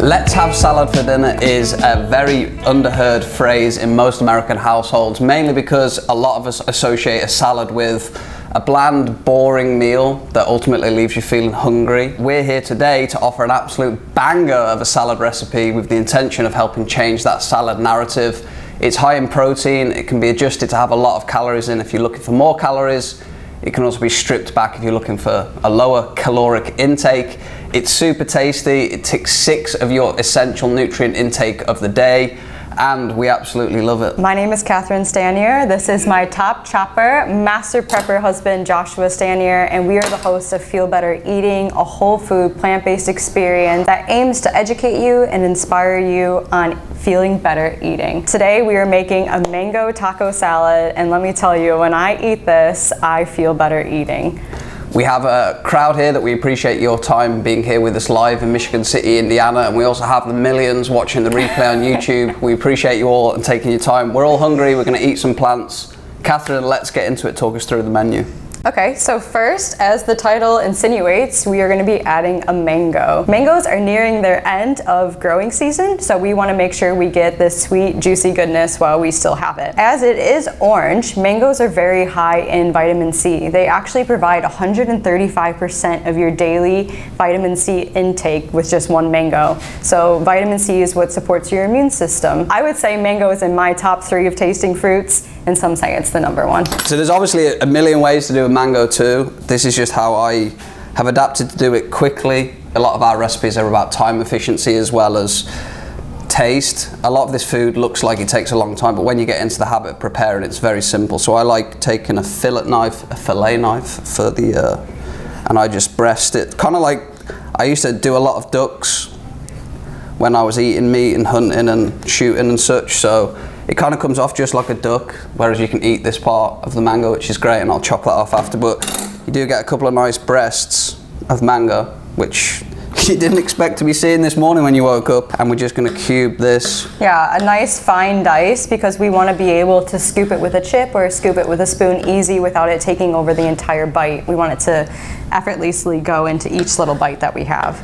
Let's have salad for dinner is a very underheard phrase in most American households, mainly because a lot of us associate a salad with a bland, boring meal that ultimately leaves you feeling hungry. We're here today to offer an absolute banger of a salad recipe with the intention of helping change that salad narrative. It's high in protein, it can be adjusted to have a lot of calories in if you're looking for more calories. It can also be stripped back if you're looking for a lower caloric intake. It's super tasty, it ticks 6 of your essential nutrient intake of the day, and we absolutely love it. My name is Catherine Stanier. This is my top chopper, master prepper husband, Joshua Stanier, and we are the hosts of Feel Better Eating, a whole food, plant-based experience that aims to educate you and inspire you on feeling better eating. Today we are making a mango taco salad, and let me tell you, when I eat this, I feel better eating. We have a crowd here that we appreciate your time being here with us live in Michigan City, Indiana, and we also have the millions watching the replay on YouTube. We appreciate you all and taking your time. We're all hungry, we're gonna eat some plants. Catherine, let's get into it, talk us through the menu. Okay, so first, as the title insinuates, we are going to be adding a mango. Mangoes are nearing their end of growing season, so we want to make sure we get this sweet, juicy goodness while we still have it. As it is orange, mangoes are very high in vitamin C. They actually provide 135% of your daily vitamin C intake with just one mango. So vitamin C is what supports your immune system. I would say mango is in my top 3 of tasting fruits, and some say it's the #1. So there's obviously a million ways to do a mango too. This is just how I have adapted to do it quickly. A lot of our recipes are about time efficiency as well as taste. A lot of this food looks like it takes a long time, but when you get into the habit of preparing, it's very simple. So I like taking a fillet knife, a fillet knife for the, and I just breast it. Kind of like, I used to do a lot of ducks when I was eating meat and hunting and shooting and such, so it kind of comes off just like a duck, whereas you can eat this part of the mango, which is great, and I'll chop that off after. But you do get a couple of nice breasts of mango, which you didn't expect to be seeing this morning when you woke up. And we're just gonna cube this. Yeah, a nice fine dice, because we want to be able to scoop it with a chip or scoop it with a spoon easy without it taking over the entire bite. We want it to effortlessly go into each little bite that we have.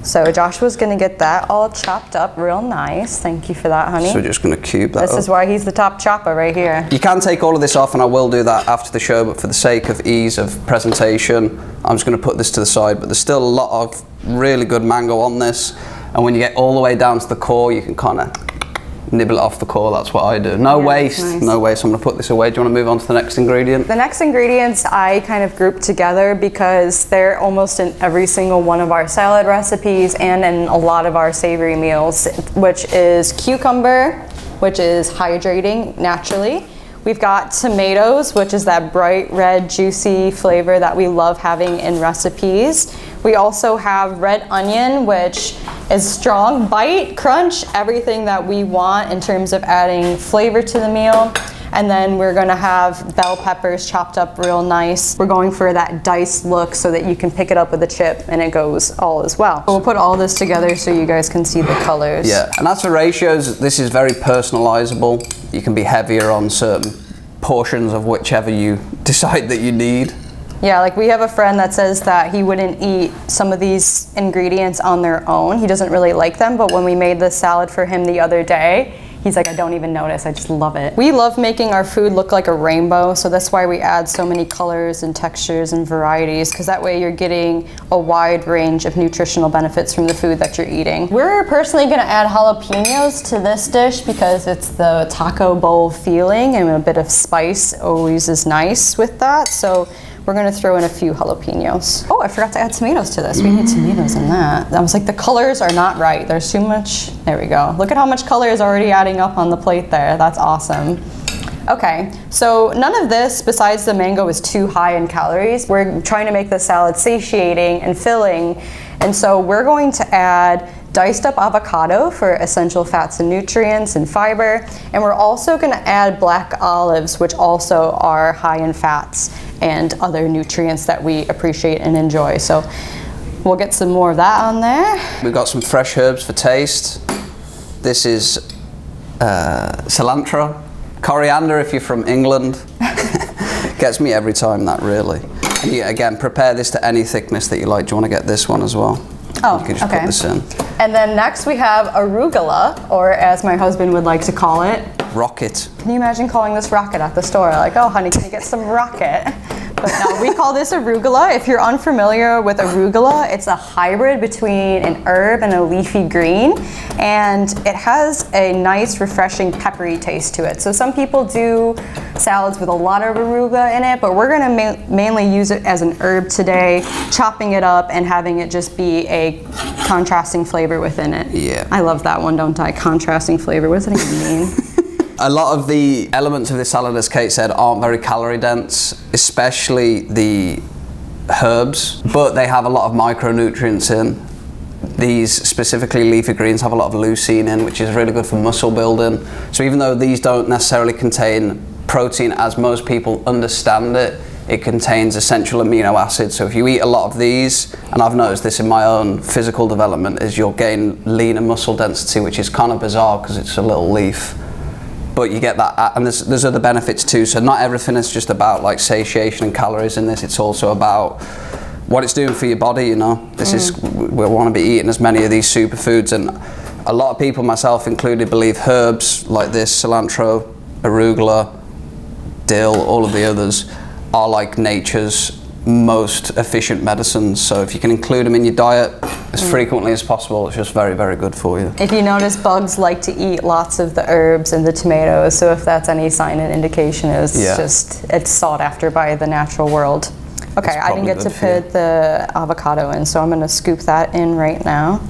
So Joshua's gonna get that all chopped up real nice. Thank you for that, honey. So we're just gonna cube that This is why he's the top chopper right here. You can take all of this off, and I will do that after the show, but for the sake of ease of presentation, I'm just gonna put this to the side, but there's still a lot of really good mango on this, and when you get all the way down to the core, you can kind of nibble it off the core. That's what I do. No waste, nice. No waste. I'm gonna put this away. Do you wanna move on to the next ingredient? The next ingredients I kind of grouped together because they're almost in every single one of our salad recipes and in a lot of our savory meals, which is cucumber, which is hydrating naturally. We've got tomatoes, which is that bright red, juicy flavor that we love having in recipes. We also have red onion, which is strong bite, crunch, everything that we want in terms of adding flavor to the meal. And then we're gonna have bell peppers chopped up real nice. We're going for that diced look so that you can pick it up with a chip and it goes all as well. We'll put all this together so you guys can see the colors. Yeah, and as for ratios, this is very personalizable. You can be heavier on certain portions of whichever you decide that you need. Yeah, like we have a friend that says that he wouldn't eat some of these ingredients on their own. He doesn't really like them, but when we made this salad for him the other day, he's like, I don't even notice, I just love it. We love making our food look like a rainbow, so that's why we add so many colors and textures and varieties, because that way you're getting a wide range of nutritional benefits from the food that you're eating. We're personally gonna add jalapenos to this dish because it's the taco bowl feeling, and a bit of spice always is nice with that. So we're gonna throw in a few jalapenos. Oh, I forgot to add tomatoes to this. We need tomatoes in that. I was like, the colors are not right. There's too much. There we go. Look at how much color is already adding up on the plate there. That's awesome. Okay, so none of this besides the mango is too high in calories. We're trying to make the salad satiating and filling, and so we're going to add diced up avocado for essential fats and nutrients and fiber, and we're also going to add black olives, which also are high in fats and other nutrients that we appreciate and enjoy. So we'll get some more of that on there. We've got some fresh herbs for taste. This is cilantro, coriander if you're from England. Gets me every time, that really. And you, again, prepare this to any thickness that you like. Do you want to get this one as well? Oh, you can just okay. put this in. And then next we have arugula, or as my husband would like to call it, rocket. Can you imagine calling this rocket at the store? Like, oh honey, can you get some rocket? But no, we call this arugula. If you're unfamiliar with arugula, it's a hybrid between an herb and a leafy green, and it has a nice, refreshing, peppery taste to it. So some people do salads with a lot of arugula in it, but we're gonna mainly use it as an herb today, chopping it up and having it just be a contrasting flavor within it. Yeah. I love that one, don't I? Contrasting flavor, what does that even mean? A lot of the elements of this salad, as Kate said, aren't very calorie dense, especially the herbs, but they have a lot of micronutrients in. These, specifically leafy greens, have a lot of leucine in, which is really good for muscle building. So even though these don't necessarily contain protein as most people understand it, it contains essential amino acids. So if you eat a lot of these, and I've noticed this in my own physical development, is you'll gain leaner muscle density, which is kind of bizarre because it's a little leaf. But you get that, and there's other benefits too. So not everything is just about like satiation and calories in this. It's also about what it's doing for your body. You know, this is, we want to be eating as many of these superfoods, and a lot of people, myself included, believe herbs like this, cilantro, arugula, dill, all of the others, are like nature's most efficient medicines. So if you can include them in your diet as frequently as possible, it's just very, very good for you. If you notice, bugs like to eat lots of the herbs and the tomatoes, so if that's any sign and indication, it's sought after by the natural world. Okay, I didn't get to put the avocado in, so I'm going to scoop that in right now.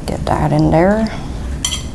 Get that in there.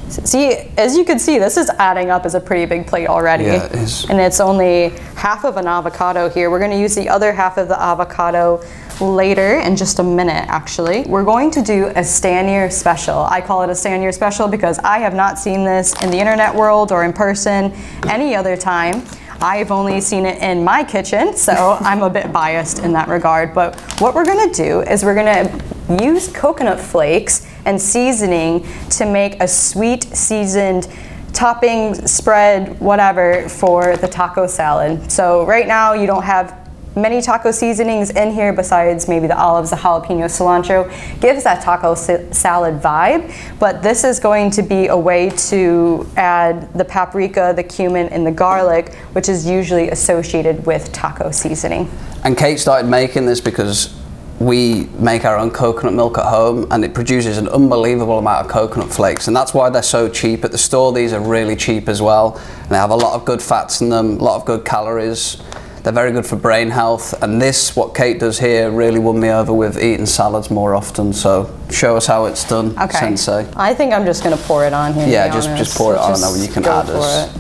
See, as you can see, this is adding up as a pretty big plate already. Yeah, it is. And it's only half of an avocado here. We're going to use the other half of the avocado later in just a minute, actually. We're going to do a stand-year special. I call it a stand-year special because I have not seen this in the internet world or in person any other time. I've only seen it in my kitchen, so I'm a bit biased in that regard. But what we're gonna do is we're gonna use coconut flakes and seasoning to make a sweet seasoned topping, spread, whatever, for the taco salad. So right now you don't have many taco seasonings in here besides maybe the olives, the jalapeno, cilantro. Gives that taco salad vibe, but this is going to be a way to add the paprika, the cumin, and the garlic, which is usually associated with taco seasoning. And Kate started making this because we make our own coconut milk at home, and it produces an unbelievable amount of coconut flakes, and that's why they're so cheap. At the store, these are really cheap as well, and they have a lot of good fats in them, a lot of good calories. They're very good for brain health, and this, what Kate does here, really won me over with eating salads more often. So show us how it's done, okay. Sensei. I think I'm just gonna pour it on here. Yeah, just pour it on, and then you can add as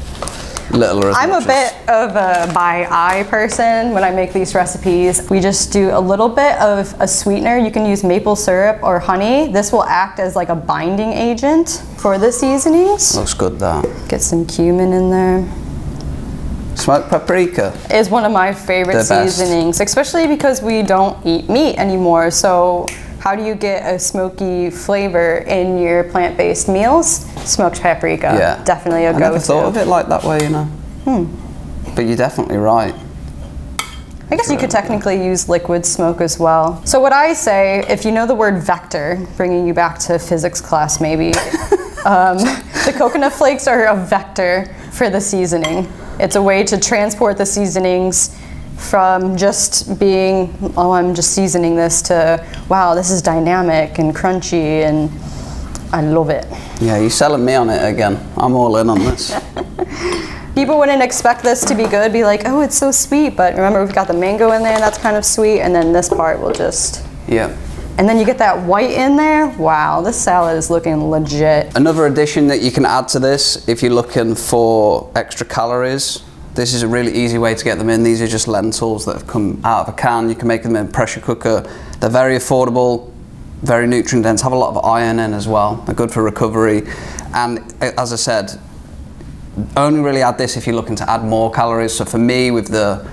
little or as I'm much a bit of a by eye person when I make these recipes. We just do a little bit of a sweetener. You can use maple syrup or honey. This will act as like a binding agent for the seasonings. Looks good, that. Get some cumin in there. Smoked paprika is one of my favorite seasonings, especially because we don't eat meat anymore. So how do you get a smoky flavor in your plant-based meals? Smoked paprika, yeah, definitely a go-to. I never thought of it like that way, you know. But you're definitely right. I guess you could technically use liquid smoke as well. So what I say, if you know the word vector, bringing you back to physics class maybe, the coconut flakes are a vector for the seasoning. It's a way to transport the seasonings from just being, oh, I'm just seasoning this, to, wow, this is dynamic and crunchy, and I love it. Yeah, you're selling me on it again. I'm all in on this. People wouldn't expect this to be good, be like, oh, it's so sweet, but remember we've got the mango in there, that's kind of sweet, and then this part will just... Yeah. And then you get that white in there. Wow, this salad is looking legit. Another addition that you can add to this, if you're looking for extra calories, this is a really easy way to get them in. These are just lentils that have come out of a can. You can make them in a pressure cooker. They're very affordable, very nutrient dense, have a lot of iron in as well. They're good for recovery. And as I said, only really add this if you're looking to add more calories. So for me, with the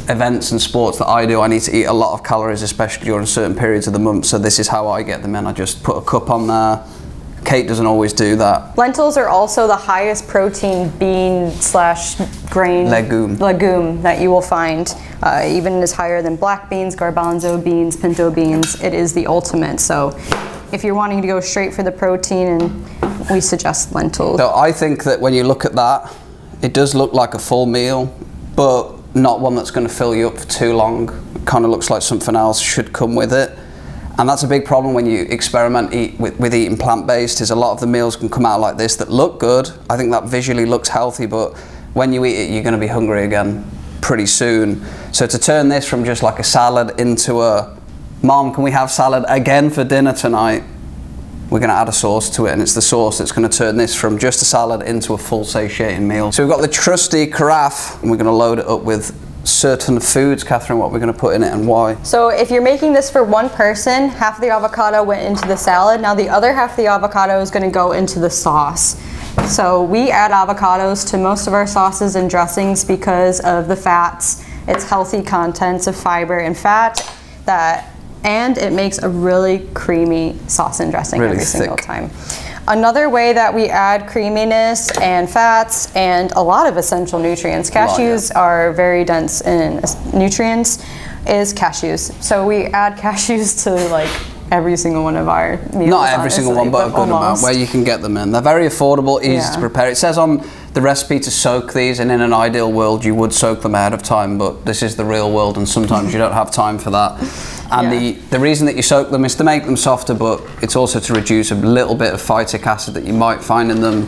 events and sports that I do, I need to eat a lot of calories, especially during certain periods of the month. So this is how I get them in. I just put a cup on there. Kate doesn't always do that. Lentils are also the highest protein bean slash grain legume that you will find. Even is higher than black beans, garbanzo beans, pinto beans. It is the ultimate. So if you're wanting to go straight for the protein, and we suggest lentils. So I think that when you look at that, it does look like a full meal, but not one that's going to fill you up for too long. It kind of looks like something else should come with it. And that's a big problem when you experiment with eating plant-based, is a lot of the meals can come out like this that look good. I think that visually looks healthy, but when you eat it, you're going to be hungry again pretty soon. So to turn this from just like a salad into a, Mom, can we have salad again for dinner tonight? We're going to add a sauce to it, and it's the sauce that's going to turn this from just a salad into a full satiating meal. So we've got the trusty carafe, and we're going to load it up with certain foods. Catherine, what we're going to put in it and why? So if you're making this for one person, half the avocado went into the salad. Now the other half of the avocado is going to go into the sauce. So we add avocados to most of our sauces and dressings because of the fats, its healthy contents of fiber and fat, and it makes a really creamy sauce and dressing really every thick. single time. Another way that we add creaminess and fats and a lot of essential nutrients, cashews are very dense in nutrients, is cashews. So we add cashews to like every single one of our meals. Not every single one, but a good amount where you can get them in. They're very affordable, easy to prepare. It says on the recipe to soak these, and in an ideal world you would soak them ahead of time, but this is the real world and sometimes you don't have time for that. And the reason that you soak them is to make them softer, but it's also to reduce a little bit of phytic acid that you might find in them.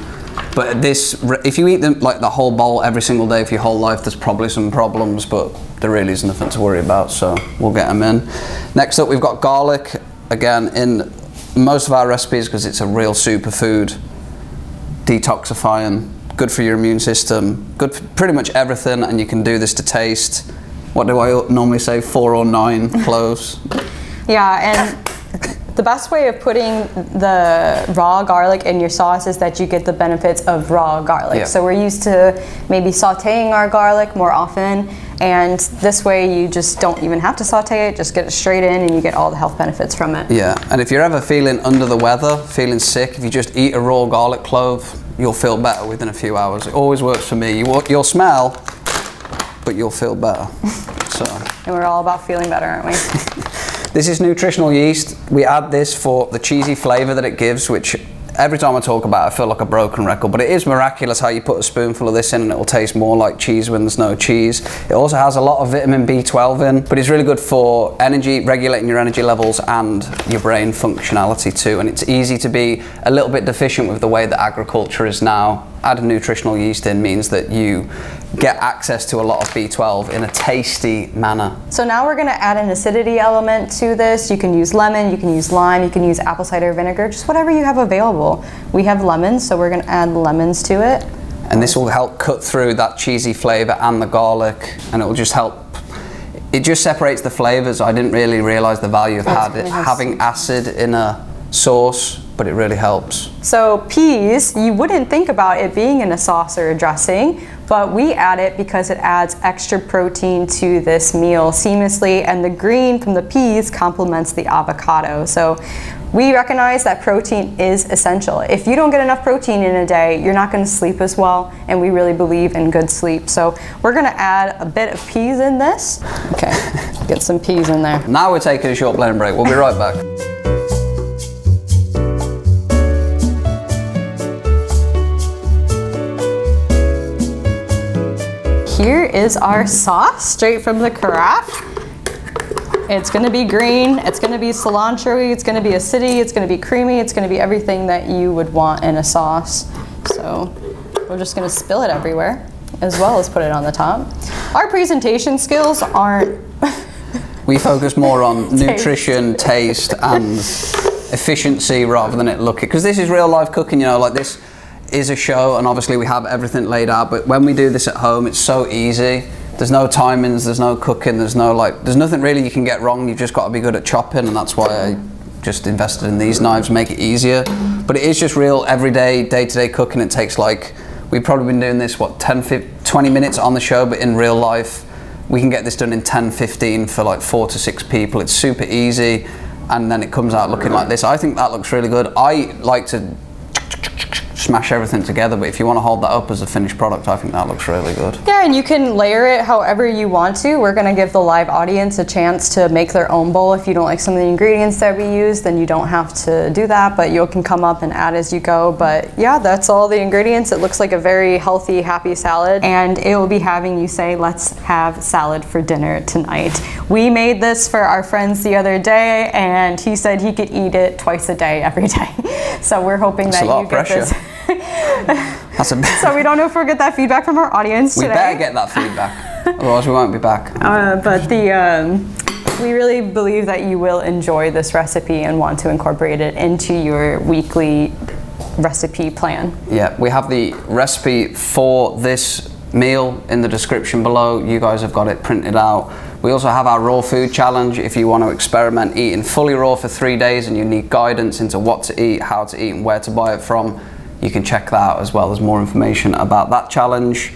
But this, if you eat them like the whole bowl every single day for your whole life, there's probably some problems, but there really is nothing to worry about, so we'll get them in. Next up, we've got garlic. Again, in most of our recipes, because it's a real superfood, detoxifying, good for your immune system, good for pretty much everything, and you can do this to taste. What do I normally say, 4 or 9 cloves? Yeah, and the best way of putting the raw garlic in your sauce is that you get the benefits of raw garlic. Yeah. So we're used to maybe sauteing our garlic more often, and this way you just don't even have to saute it, just get it straight in and you get all the health benefits from it. Yeah, and if you're ever feeling under the weather, feeling sick, if you just eat a raw garlic clove, you'll feel better within a few hours. It always works for me. You'll smell, but you'll feel better. So. And we're all about feeling better, aren't we? This is Nutritional Yeast. We add this for the cheesy flavor that it gives, which every time I talk about it, I feel like a broken record, but it is miraculous how you put a spoonful of this in and it will taste more like cheese when there's no cheese. It also has a lot of vitamin B12 in, but it's really good for energy, regulating your energy levels and your brain functionality too. And it's easy to be a little bit deficient with the way that agriculture is now. Adding nutritional yeast in means that you get access to a lot of B12 in a tasty manner. So now we're gonna add an acidity element to this. You can use lemon, you can use lime, you can use apple cider vinegar, just whatever you have available. We have lemons, so we're gonna add lemons to it. And this will help cut through that cheesy flavor and the garlic, and it will just help. It just separates the flavors. I didn't really realize the value of having acid in a sauce, but it really helps. So peas, you wouldn't think about it being in a sauce or a dressing, but we add it because it adds extra protein to this meal seamlessly, and the green from the peas complements the avocado. So we recognize that protein is essential. If you don't get enough protein in a day, you're not going to sleep as well, and we really believe in good sleep. So we're going to add a bit of peas in this. Okay, get some peas in there. Now we're taking a short blend break. We'll be right back. Here is our sauce straight from the carafe. It's gonna be green, it's gonna be cilantro-y, it's gonna be acidity, it's gonna be creamy, it's gonna be everything that you would want in a sauce. So we're just gonna spill it everywhere, as well as put it on the top. Our presentation skills aren't... We focus more on nutrition, taste, and efficiency rather than it looking, because this is real life cooking, you know, like this is a show, and obviously we have everything laid out, but when we do this at home, it's so easy. There's no timings, there's no cooking, there's nothing really you can get wrong. You've just got to be good at chopping, and that's why I just invested in these knives, make it easier. But it is just real everyday, day-to-day cooking. It takes like, we've probably been doing this, what, 20 minutes on the show, but in real life, we can get this done in 10, 15 for like 4 to 6 people. It's super easy, and then it comes out looking like this. I think that looks really good. I like to smash everything together, but if you want to hold that up as a finished product, I think that looks really good. Yeah, and you can layer it however you want to. We're gonna give the live audience a chance to make their own bowl. If you don't like some of the ingredients that we use, then you don't have to do that, but you can come up and add as you go. But yeah, that's all the ingredients. It looks like a very healthy, happy salad, and it will be having you say, let's have salad for dinner tonight. We made this for our friends the other day, and he said he could eat it twice a day, every day. So we're hoping that you get this. That's a so we don't know if we'll get that feedback from our audience today. We better get that feedback, otherwise we won't be back. But we really believe that you will enjoy this recipe and want to incorporate it into your weekly recipe plan. Yeah, we have the recipe for this meal in the description below. You guys have got it printed out. We also have our raw food challenge. If you want to experiment eating fully raw for 3 days and you need guidance into what to eat, how to eat, and where to buy it from, you can check that out as well. There's more information about that challenge.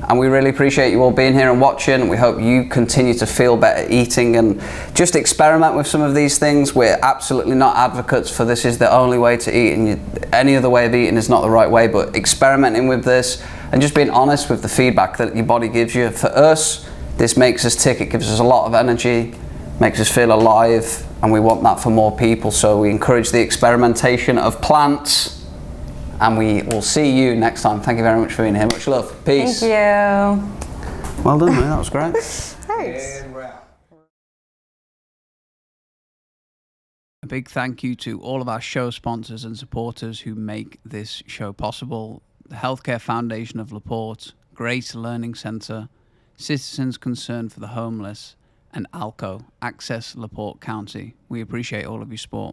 And we really appreciate you all being here and watching. We hope you continue to feel better eating and just experiment with some of these things. We're absolutely not advocates for this is the only way to eat, and any other way of eating is not the right way, but experimenting with this and just being honest with the feedback that your body gives you. For us, this makes us tick. It gives us a lot of energy, makes us feel alive, and we want that for more people. So we encourage the experimentation of plants. And we will see you next time. Thank you very much for being here. Much love. Peace. Thank you. Well done, man. That was great. Thanks. A big thank you to all of our show sponsors and supporters who make this show possible. The Healthcare Foundation of LaPorte, Grace Learning Centre, Citizens Concern for the Homeless, and ALCO, Access LaPorte County. We appreciate all of your support.